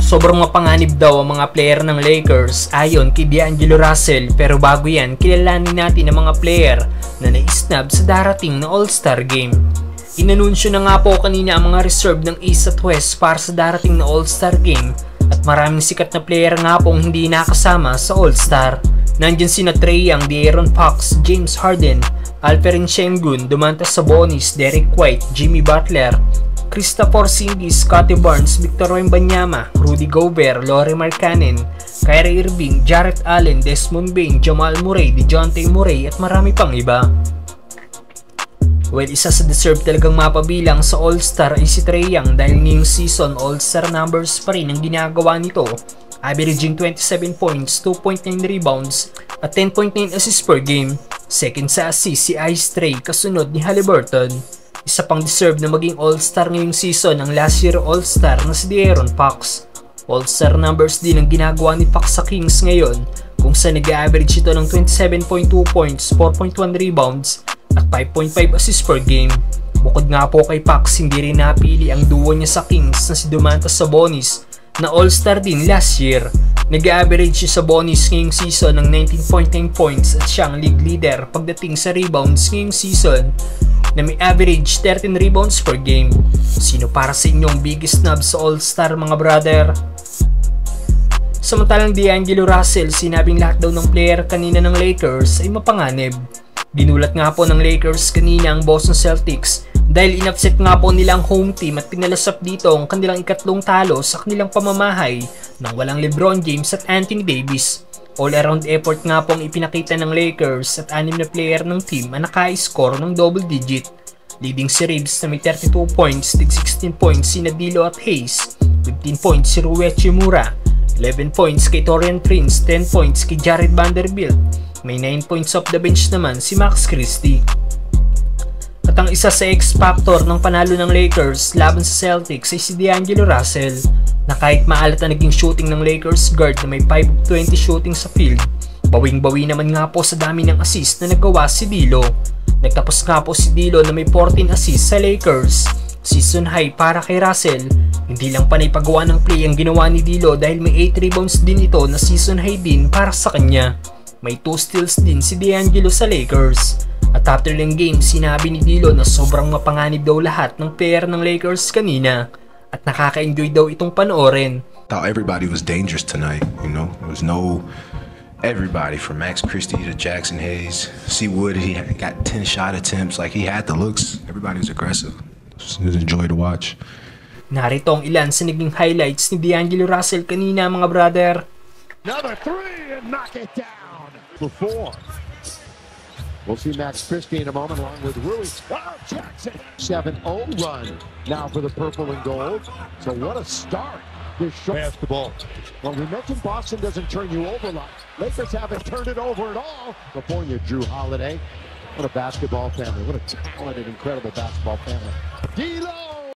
Sobrang mapanganib daw ang mga player ng Lakers ayon kay D'Angelo Russell, pero bago yan, kilalanin natin ang mga player na na-snub sa darating na All-Star Game. Inanunsyo na nga po kanina ang mga reserve ng East at West para sa darating na All-Star Game at maraming sikat na player nga pong hindi nakasama sa All-Star. Nandyan sina Trae Young, De'Aaron Fox, James Harden, Alperen Sengun, Domantas Sabonis, Derek White, Jimmy Butler, Kristaps Porzingis, Scottie Barnes, Victor Wembanyama, Rudy Gobert, Lauri Markkanen, Kyrie Irving, Jarrett Allen, Desmond Bane, Jamal Murray, DeJounte Murray at marami pang iba. Well, isa sa deserve talagang mapabilang sa All-Star ay si Trae Young dahil ngayong season All-Star numbers pa rin ang ginagawa nito, averaging 27 points, 2.9 rebounds at 10.9 assists per game. Second sa assist si Ice Trae kasunod ni Haliburton. Isa pang deserve na maging All-Star ngayong season ang last year All-Star na si De'Aaron Fox. All-Star numbers din ang ginagawa ni Fox sa Kings ngayon kung saan nag-average ito ng 27.2 points, 4.1 rebounds at 5.5 assists per game. Bukod nga po kay Fox, hindi rin napili ang duo niya sa Kings na si Domantas Sabonis na All-Star din last year. Nag-average si Sabonis ngayong season ng 19.9 points at siyang league leader pagdating sa rebounds ngayong season na may average 13 rebounds per game. Sino para sa inyong biggest snub sa All-Star mga brother? Samantalang D'Angelo Russell, sinabing lahat daw ng player kanina ng Lakers ay mapanganib. Ginulat nga po ng Lakers kanina ang Boston Celtics dahil in-upset nga po nilang home team at pinalasap dito ang kanilang ikatlong talo sa kanilang pamamahay nang walang LeBron James at Anthony Davis. All-around effort nga po ang ipinakita ng Lakers at 6 na player ng team ang naka-score ng double digit. Leading si Reeves na may 32 points, 16 points si Nadilo at Hayes, 15 points si Rui Hachimura, 11 points kay Taurean Prince, 10 points kay Jared Vanderbilt. May 9 points off the bench naman si Max Christie. At ang isa sa X-factor ng panalo ng Lakers laban sa Celtics ay si D'Angelo Russell na kahit maalat na naging shooting ng Lakers guard na may 5 of 20 shooting sa field, bawing-bawi naman nga po sa dami ng assist na nagawa si D'Lo. Nagtapos nga po si D'Lo na may 14 assists sa Lakers. Season high para kay Russell. Hindi lang panay paggawa ng play ang ginawa ni D'Lo dahil may 8 rebounds din ito na season high din para sa kanya. May 2 steals din si D'Angelo sa Lakers. At after ng game, sinabi ni D'Lo na sobrang mapanganib daw lahat ng player ng Lakers kanina at nakaka-enjoy daw itong panoorin. Thought everybody was dangerous tonight, you know. There was no everybody from Max Christie to Jackson Hayes. C. Wood, he got 10 shot attempts, like he had the looks. Everybody was aggressive. It was a joy to watch. Narito ang ilan sa naging highlights ni D'Angelo Russell kanina mga brother. Another 3 and knock it down. Before. We'll see Max Christie in a moment along with Rui. Oh, Jackson. 7-0 run now for the purple and gold. So what a start. This basketball. Well, we mentioned Boston doesn't turn you over a lot. Lakers haven't turned it over at all. Before you, Drew Holiday. What a basketball family. What a talented, incredible basketball family. D'Lo!